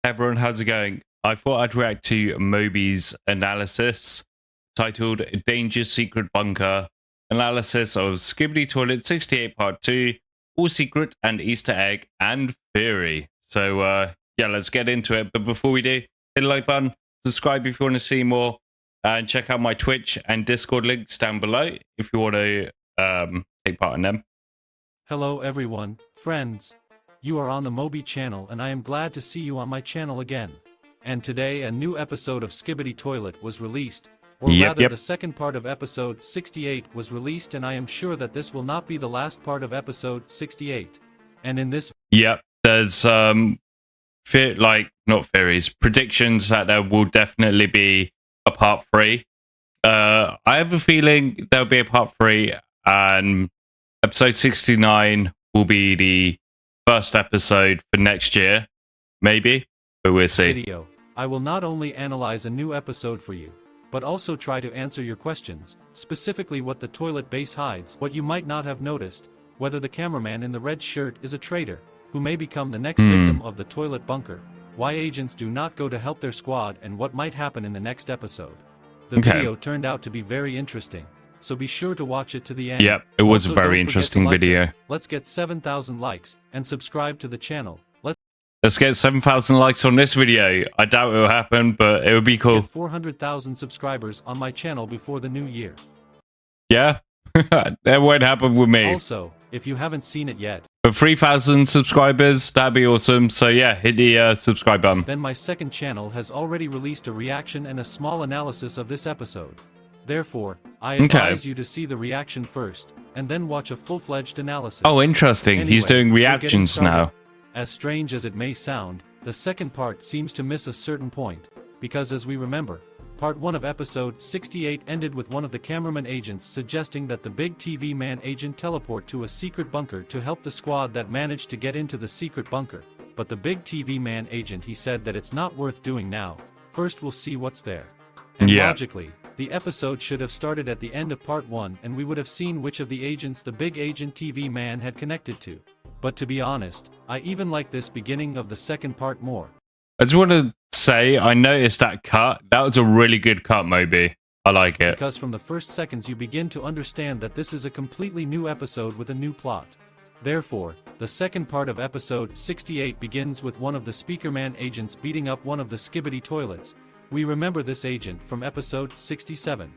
Hey everyone, how's it going? I thought I'd react to Moby's analysis titled Danger Secret Bunker Analysis of Skibidi Toilet 68 Part 2, All Secret and Easter Egg and Theory. So, yeah, let's get into it. But before we do, hit the like button, subscribe if you want to see more, and check out my Twitch and Discord links down below if you want to take part in them. Hello everyone, friends. You are on the Moby channel and I am glad to see you on my channel again. And today a new episode of Skibidi Toilet was released, or rather the second part of episode 68 was released, and I am sure that this will not be the last part of episode 68. And in this there's predictions that there will definitely be a part 3. I have a feeling there'll be a part 3 and episode 69 will be the first episode for next year, maybe, but we'll see. Video, I will not only analyze a new episode for you, but also try to answer your questions, specifically what the toilet base hides, what you might not have noticed, whether the cameraman in the red shirt is a traitor, who may become the next victim of the toilet bunker, why agents do not go to help their squad, and what might happen in the next episode. The video turned out to be very interesting, so be sure to watch it to the end. Yep, it was a very interesting video. Let's get 7,000 likes, and subscribe to the channel. Let's get 7,000 likes on this video. I doubt it will happen, but it would be cool. Let's get 400,000 subscribers on my channel before the new year. Yeah, that won't happen with me. Also, if you haven't seen it yet, for 3,000 subscribers, that'd be awesome. So yeah, hit the subscribe button. Then my second channel has already released a reaction and a small analysis of this episode. Therefore, I advise you to see the reaction first, and then watch a full-fledged analysis. Oh, interesting. Anyway, he's doing reactions now. As strange as it may sound, the second part seems to miss a certain point, because as we remember, part 1 of episode 68 ended with one of the cameraman agents suggesting that the big TV man agent teleport to a secret bunker to help the squad that managed to get into the secret bunker. But the big TV man agent, he said that it's not worth doing now. First we'll see what's there. And logically, the episode should have started at the end of part 1 and we would have seen which of the agents the big agent TV man had connected to. But to be honest, I even like this beginning of the second part more. I just want to say, I noticed that cut. That was a really good cut, Moby. I like it. Because from the first seconds you begin to understand that this is a completely new episode with a new plot. Therefore, the second part of episode 68 begins with one of the Speakerman agents beating up one of the Skibidi toilets. We remember this agent from episode 67.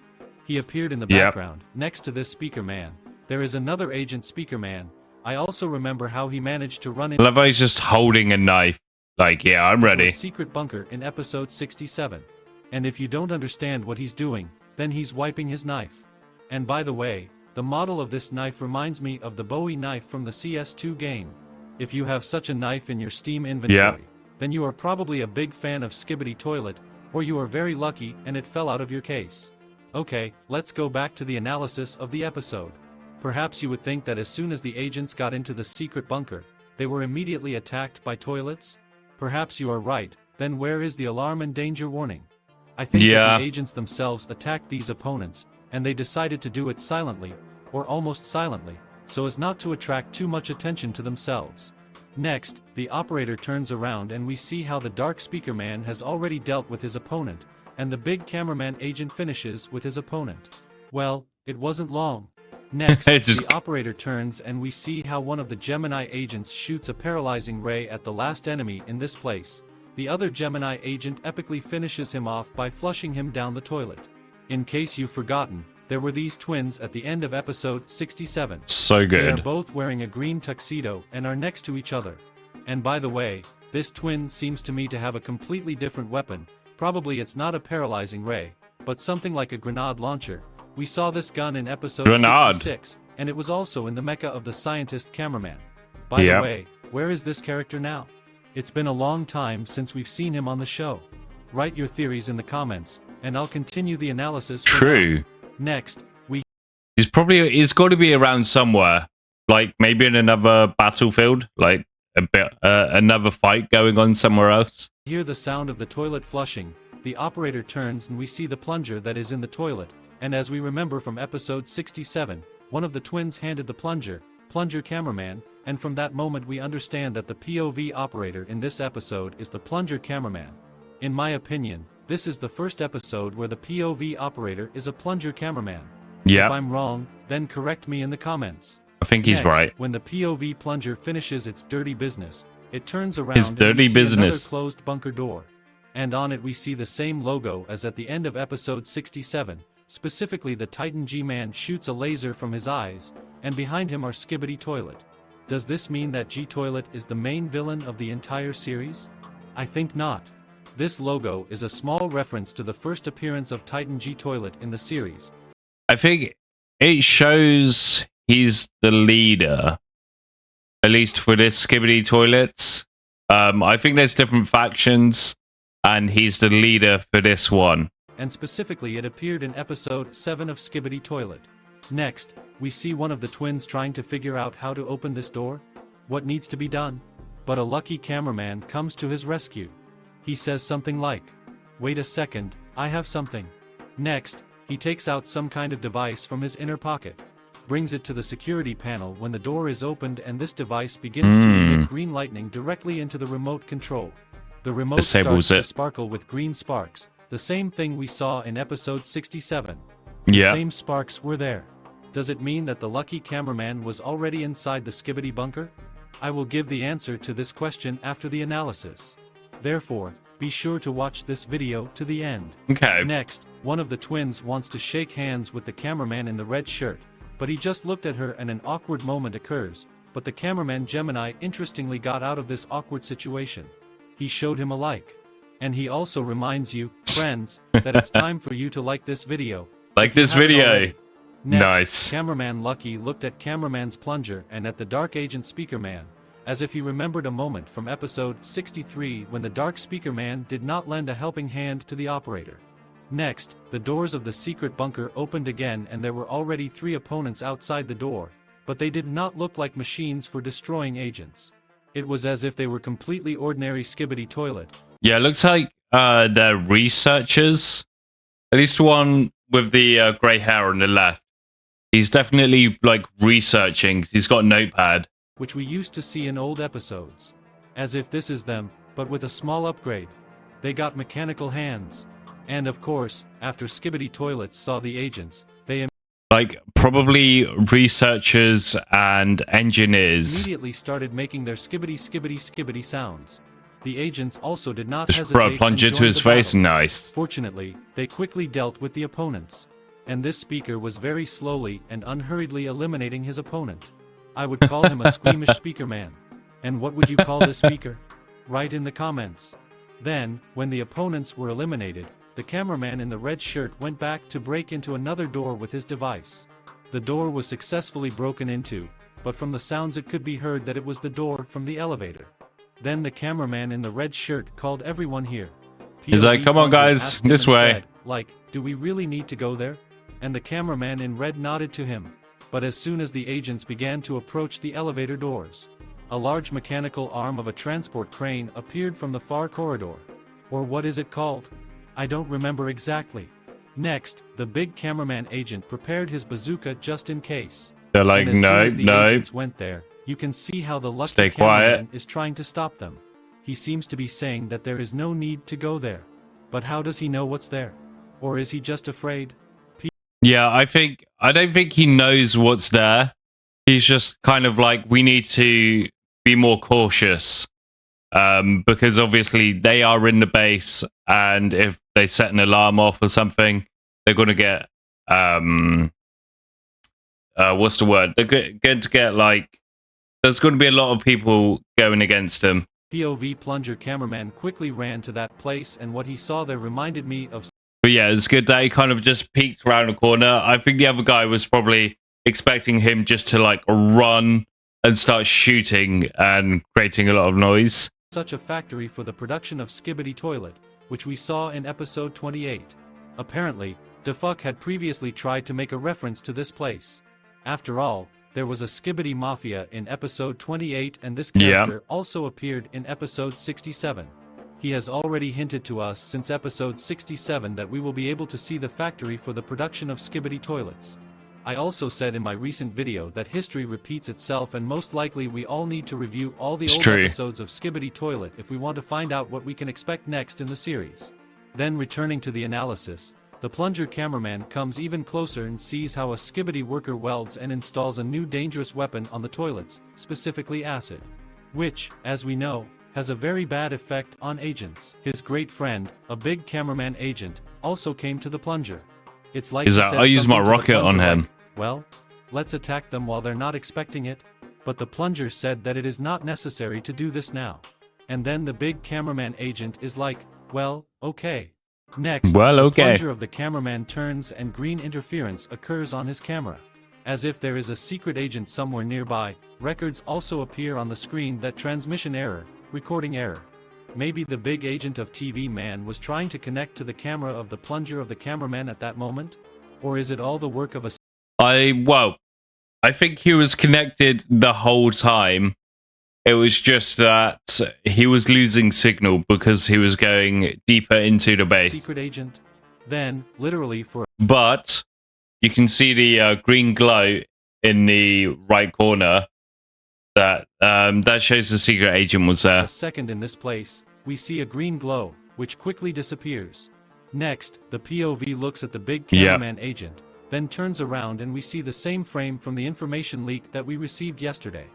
He appeared in the background. Next to this Speakerman, there is another agent Speakerman. I also remember how he managed to run in. I love how he's just holding a knife. Like, yeah, I'm ready. A secret bunker in episode 67. And if you don't understand what he's doing, then he's wiping his knife. And by the way, the model of this knife reminds me of the Bowie knife from the CS2 game. If you have such a knife in your Steam inventory, then you are probably a big fan of Skibidi Toilet, or you are very lucky and it fell out of your case. Okay, let's go back to the analysis of the episode. Perhaps you would think that as soon as the agents got into the secret bunker, they were immediately attacked by toilets? Perhaps you are right, then where is the alarm and danger warning? I think that the agents themselves attacked these opponents, and they decided to do it silently, or almost silently, so as not to attract too much attention to themselves. Next, the operator turns around and we see how the dark Speakerman has already dealt with his opponent, and the big cameraman agent finishes with his opponent. Well, it wasn't long. Next, the operator turns and we see how one of the Gemini agents shoots a paralyzing ray at the last enemy in this place. The other Gemini agent epically finishes him off by flushing him down the toilet. In case you've forgotten, there were these twins at the end of episode 67. So good. They are both wearing a green tuxedo and are next to each other. And by the way, this twin seems to me to have a completely different weapon. Probably it's not a paralyzing ray, but something like a grenade launcher. We saw this gun in episode 66, and it was also in the mecha of the scientist cameraman. By the way, where is this character now? It's been a long time since we've seen him on the show. Write your theories in the comments, and I'll continue the analysis. True. Next, he's got to be around somewhere, like maybe in another battlefield, like another fight going on somewhere else. Hear the sound of the toilet flushing. The operator turns and we see the plunger that is in the toilet. And as we remember from episode 67, one of the twins handed the plunger cameraman, and from that moment we understand that the POV operator in this episode is the plunger cameraman. In my opinion, this is the first episode where the POV operator is a plunger cameraman. Yeah. If I'm wrong, then correct me in the comments. I think he's right. When the POV plunger finishes its dirty business, it turns around It's dirty and we see another business. closed bunker door. And on it we see the same logo as at the end of episode 67, specifically the Titan G-Man shoots a laser from his eyes, and behind him are Skibidi Toilet. Does this mean that G-Toilet is the main villain of the entire series? I think not. This logo is a small reference to the first appearance of Titan G-Toilet in the series. I think it shows he's the leader, at least for this Skibidi Toilets. I think there's different factions, and he's the leader for this one. And specifically it appeared in episode 7 of Skibidi Toilet. Next, we see one of the twins trying to figure out how to open this door, what needs to be done. But a lucky cameraman comes to his rescue. He says something like, "Wait a second, I have something." Next, he takes out some kind of device from his inner pocket, brings it to the security panel when the door is opened, and this device begins to emit green lightning directly into the remote control. The remote Disables starts to it. sparkle with green sparks, the same thing we saw in episode 67. Yeah. The same sparks were there. Does it mean that the lucky cameraman was already inside the Skibidi bunker? I will give the answer to this question after the analysis. Therefore, be sure to watch this video to the end. Okay. Next, one of the twins wants to shake hands with the cameraman in the red shirt, but he just looked at her and an awkward moment occurs, but the cameraman Gemini interestingly got out of this awkward situation. He showed him a like. And he also reminds you, friends, that it's time for you to like this video. Like if you this haven't video. already. Next, Nice. Cameraman Lucky looked at Cameraman's plunger and at the Dark Agent Speaker Man, as if he remembered a moment from episode 63 when the Dark Speaker Man did not lend a helping hand to the operator. Next, the doors of the secret bunker opened again and there were already 3 opponents outside the door, but they did not look like machines for destroying agents. It was as if they were completely ordinary Skibidi Toilet. Yeah, it looks like they're researchers. At least one with the grey hair on the left. He's definitely like researching. He's got a notepad. Which we used to see in old episodes. As if this is them, but with a small upgrade. They got mechanical hands. And of course, after Skibidi Toilets saw the agents, they Like probably researchers and engineers. immediately started making their skibidi sounds. The agents also did not Just hesitate bro, plunge and it to joined his the face. battle. Nice. Fortunately, they quickly dealt with the opponents. And this speaker was very slowly and unhurriedly eliminating his opponent. I would call him a squeamish speaker man. And what would you call this speaker? Write in the comments. Then, when the opponents were eliminated, the cameraman in the red shirt went back to break into another door with his device. The door was successfully broken into, but from the sounds it could be heard that it was the door from the elevator. Then the cameraman in the red shirt called everyone here. He's like, "Come on, Plunger guys, asked him this and way." said, like, "Do we really need to go there?" And the cameraman in red nodded to him. But as soon as the agents began to approach the elevator doors, a large mechanical arm of a transport crane appeared from the far corridor. Or what is it called? I don't remember exactly. Next, the big cameraman agent prepared his bazooka just in case. They're like, And as soon "No, as the no." agents went there, you can see how the lucky Stay cameraman quiet. is trying to stop them. He seems to be saying that there is no need to go there. But how does he know what's there? Or is he just afraid? Yeah, I don't think he knows what's there. He's just kind of like, we need to be more cautious. Because obviously they are in the base, and if they set an alarm off or something, they're going to get what's the word? They're going to get like, there's going to be a lot of people going against him. POV plunger cameraman quickly ran to that place, and what he saw there reminded me of. But yeah, it's good that he kind of just peeked around the corner. I think the other guy was probably expecting him just to like run and start shooting and creating a lot of noise. Such a factory for the production of Skibidi Toilet, which we saw in episode 28. Apparently, DeFuck had previously tried to make a reference to this place. After all, there was a Skibidi Mafia in episode 28, and this character also appeared in episode 67. He has already hinted to us since episode 67 that we will be able to see the factory for the production of Skibidi Toilets. I also said in my recent video that history repeats itself and most likely we all need to review all the old episodes of Skibidi Toilet if we want to find out what we can expect next in the series. Then returning to the analysis, the plunger cameraman comes even closer and sees how a Skibidi worker welds and installs a new dangerous weapon on the toilets, specifically acid. Which, as we know, has a very bad effect on agents. His great friend, a big cameraman agent, also came to the plunger. It's like I use my rocket on him. Like, well, let's attack them while they're not expecting it. But the plunger said that it is not necessary to do this now. And then the big cameraman agent is like, well, okay. Next, the plunger of the cameraman turns and green interference occurs on his camera. As if there is a secret agent somewhere nearby, records also appear on the screen that transmission error, recording error. Maybe the big agent of TV man was trying to connect to the camera of the plunger of the cameraman at that moment? Or is it all the work of a... I think he was connected the whole time. It was just that he was losing signal because he was going deeper into the base. Secret agent? Then, literally for... But you can see the green glow in the right corner. That shows the secret agent was there. A second in this place, we see a green glow, which quickly disappears. Next, the POV looks at the big cameraman agent, then turns around and we see the same frame from the information leak that we received yesterday.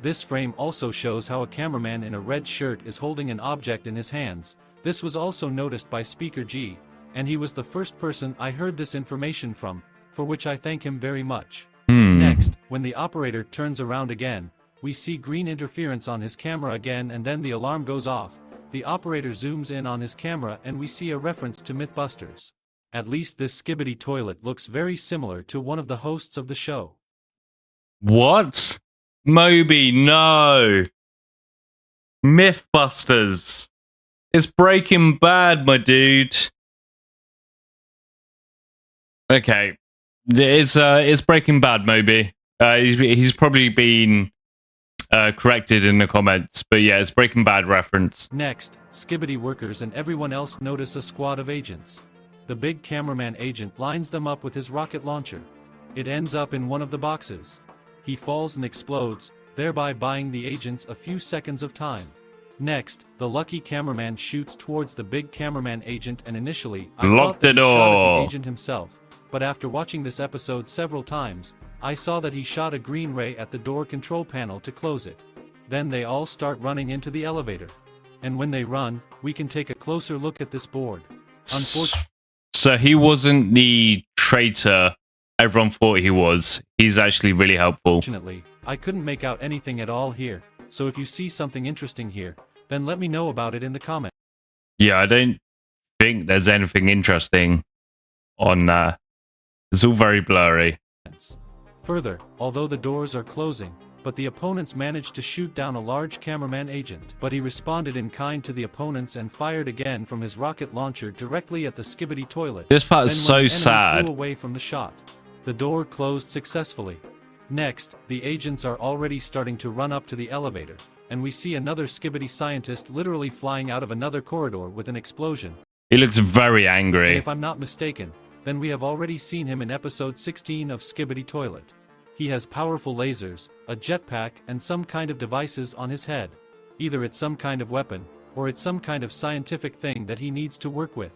This frame also shows how a cameraman in a red shirt is holding an object in his hands. This was also noticed by Speaker G, and he was the first person I heard this information from, for which I thank him very much. Next, when the operator turns around again, we see green interference on his camera again and then the alarm goes off. The operator zooms in on his camera and we see a reference to Mythbusters. At least this Skibidi toilet looks very similar to one of the hosts of the show. What? Moby, no! Mythbusters! It's Breaking Bad, my dude! Okay. It's Breaking Bad, Moby. He's probably been... corrected in the comments, but yeah, it's Breaking Bad reference. Next, Skibidi workers and everyone else notice a squad of agents. The big cameraman agent lines them up with his rocket launcher. It ends up in one of the boxes. He falls and explodes, thereby buying the agents a few seconds of time. Next, the lucky cameraman shoots towards the big cameraman agent and initially, I thought that he shot at the agent himself, but after watching this episode several times, I saw that he shot a green ray at the door control panel to close it. Then they all start running into the elevator. And when they run, we can take a closer look at this board. So he wasn't the traitor everyone thought he was. He's actually really helpful. Unfortunately, I couldn't make out anything at all here, so if you see something interesting here, then let me know about it in the comments. Yeah, I don't think there's anything interesting on that. It's all very blurry. Further, although the doors are closing, but the opponents managed to shoot down a large cameraman agent. But he responded in kind to the opponents and fired again from his rocket launcher directly at the Skibidi toilet. This part is so sad. Flew away from the shot. The door closed successfully. Next, the agents are already starting to run up to the elevator, and we see another Skibidi scientist literally flying out of another corridor with an explosion. He looks very angry. And if I'm not mistaken, then we have already seen him in episode 16 of Skibidi Toilet. He has powerful lasers, a jetpack and some kind of devices on his head. Either it's some kind of weapon, or it's some kind of scientific thing that he needs to work with.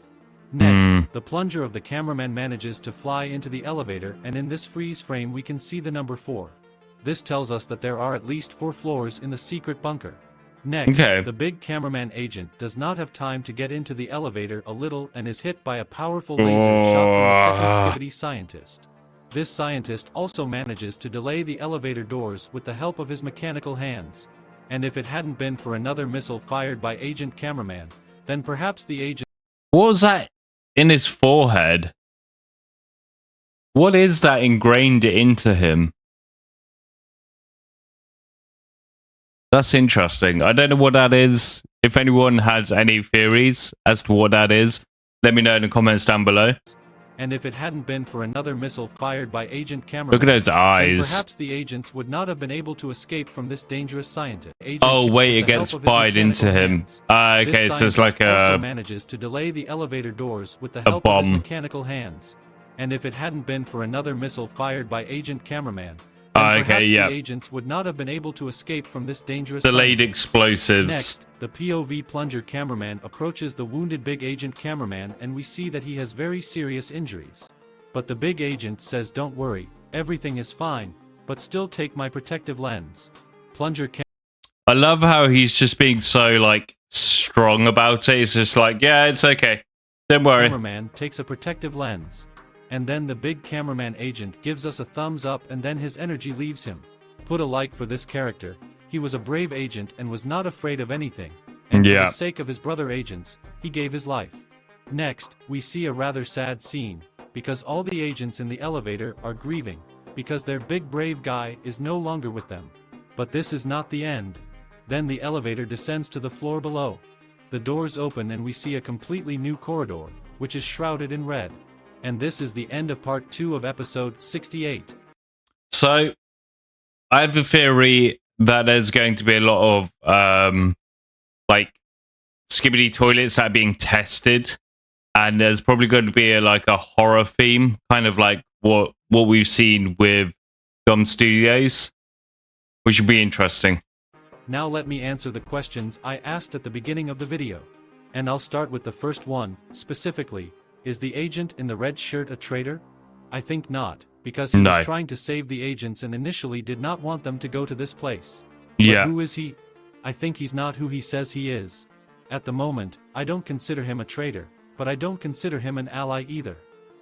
Next, the plunger of the cameraman manages to fly into the elevator and in this freeze frame we can see the number 4. This tells us that there are at least 4 floors in the secret bunker. Next, the big cameraman agent does not have time to get into the elevator a little and is hit by a powerful laser shot from the second Skibidi scientist. This scientist also manages to delay the elevator doors with the help of his mechanical hands. And if it hadn't been for another missile fired by Agent Cameraman, then perhaps the agent... What was that in his forehead? What is that ingrained into him? That's interesting. I don't know what that is. If anyone has any theories as to what that is, let me know in the comments down below. And if it hadn't been for another missile fired by Agent Cameraman, look at those eyes. Perhaps the agents would not have been able to escape from this dangerous scientist. Oh wait, it gets fired into him. Okay, so it's like also manages to delay the elevator doors with the help of his mechanical hands. And if it hadn't been for another missile fired by Agent Cameraman, Okay, perhaps yeah. the agents would not have been able to escape from this dangerous Delayed site. explosives. Next, the POV plunger cameraman approaches the wounded big agent cameraman and we see that he has very serious injuries. But the big agent says don't worry, everything is fine, but still take my protective lens. Plunger I love how he's just being so, like, strong about it. He's just like, yeah, it's okay. Don't worry. cameraman takes a protective lens. And then the big cameraman agent gives us a thumbs up and then his energy leaves him. Put a like for this character. He was a brave agent and was not afraid of anything. And for the sake of his brother agents, he gave his life. Next, we see a rather sad scene, because all the agents in the elevator are grieving, because their big brave guy is no longer with them. But this is not the end. Then the elevator descends to the floor below. The doors open and we see a completely new corridor, which is shrouded in red. And this is the end of part 2 of episode 68. So, I have a theory that there's going to be a lot of, like, Skibidi toilets that are being tested. And there's probably going to be a horror theme, kind of like what we've seen with Dom Studios, which would be interesting. Now let me answer the questions I asked at the beginning of the video. And I'll start with the first one, specifically, is the agent in the red shirt a traitor? I think not, because he was trying to save the agents and initially did not want them to go to this place. But who is he? I think he's not who he says he is. At the moment, I don't consider him a traitor, but I don't consider him an ally either.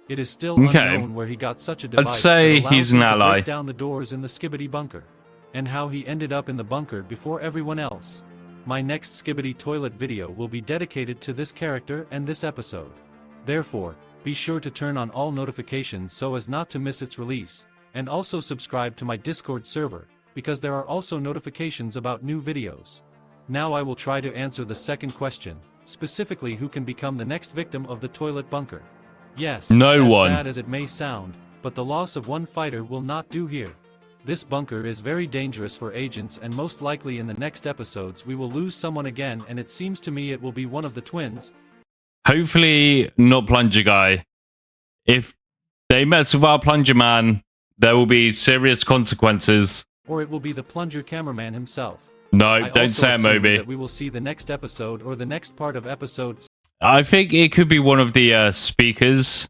It is still unknown where he got such a device I'd say that allows he's him an to ally. break down the doors in the Skibidi bunker, and how he ended up in the bunker before everyone else. My next Skibidi toilet video will be dedicated to this character and this episode. Therefore, be sure to turn on all notifications so as not to miss its release, and also subscribe to my Discord server, because there are also notifications about new videos. Now I will try to answer the second question, specifically who can become the next victim of the toilet bunker. Yes, no as one. sad as it may sound, but the loss of one fighter will not do here. This bunker is very dangerous for agents and most likely in the next episodes we will lose someone again and it seems to me it will be one of the twins. Hopefully not Plunger Guy. If they mess with our Plunger Man, there will be serious consequences. Or it will be the plunger cameraman himself. No, don't say it, Moby. That we will see the next episode or the next part of episode. I think it could be one of the speakers.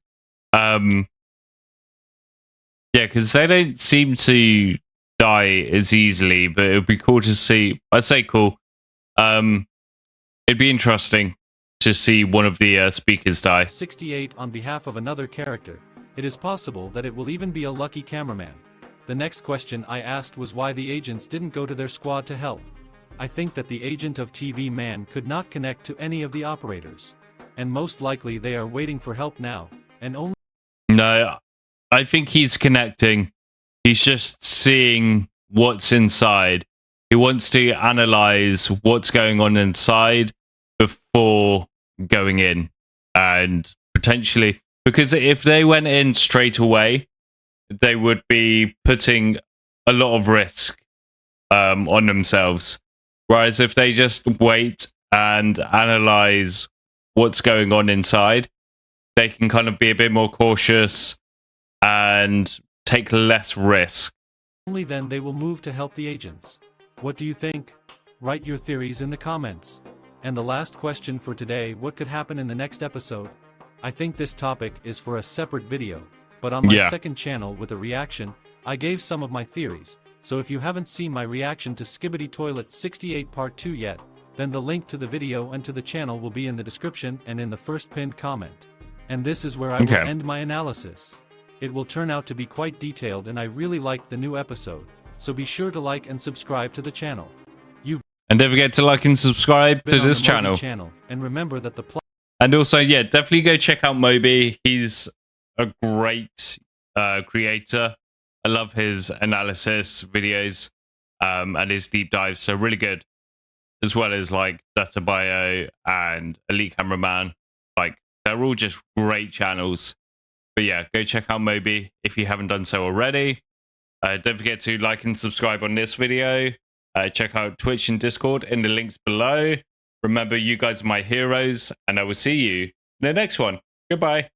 Yeah, because they don't seem to die as easily, but it would be cool to see. I'd say cool. It'd be interesting to see one of the speakers die. 68 on behalf of another character. It is possible that it will even be a lucky cameraman. The next question I asked was why the agents didn't go to their squad to help. I think that the agent of TV Man could not connect to any of the operators. And most likely they are waiting for help now, and only... No, I think he's connecting. He's just seeing what's inside. He wants to analyze what's going on inside before going in. And potentially, because if they went in straight away, they would be putting a lot of risk on themselves. Whereas if they just wait and analyze what's going on inside, they can kind of be a bit more cautious and take less risk. Only then they will move to help the agents. What do you think? Write your theories in the comments. And the last question for today, what could happen in the next episode? I think this topic is for a separate video, but on my second channel with a reaction, I gave some of my theories, so if you haven't seen my reaction to Skibidi Toilet 68 Part 2 yet, then the link to the video and to the channel will be in the description and in the first pinned comment. And this is where I will end my analysis. It will turn out to be quite detailed and I really liked the new episode, so be sure to like and subscribe to the channel. And don't forget to like and subscribe to this channel. And remember that the and also, yeah, definitely go check out Moby. He's a great creator. I love his analysis videos and his deep dives. So really good. As well as like Data Bio and Elite Cameraman. Like, they're all just great channels. But yeah, go check out Moby if you haven't done so already. Don't forget to like and subscribe on this video. Check out Twitch and Discord in the links below. Remember, you guys are my heroes, and I will see you in the next one. Goodbye.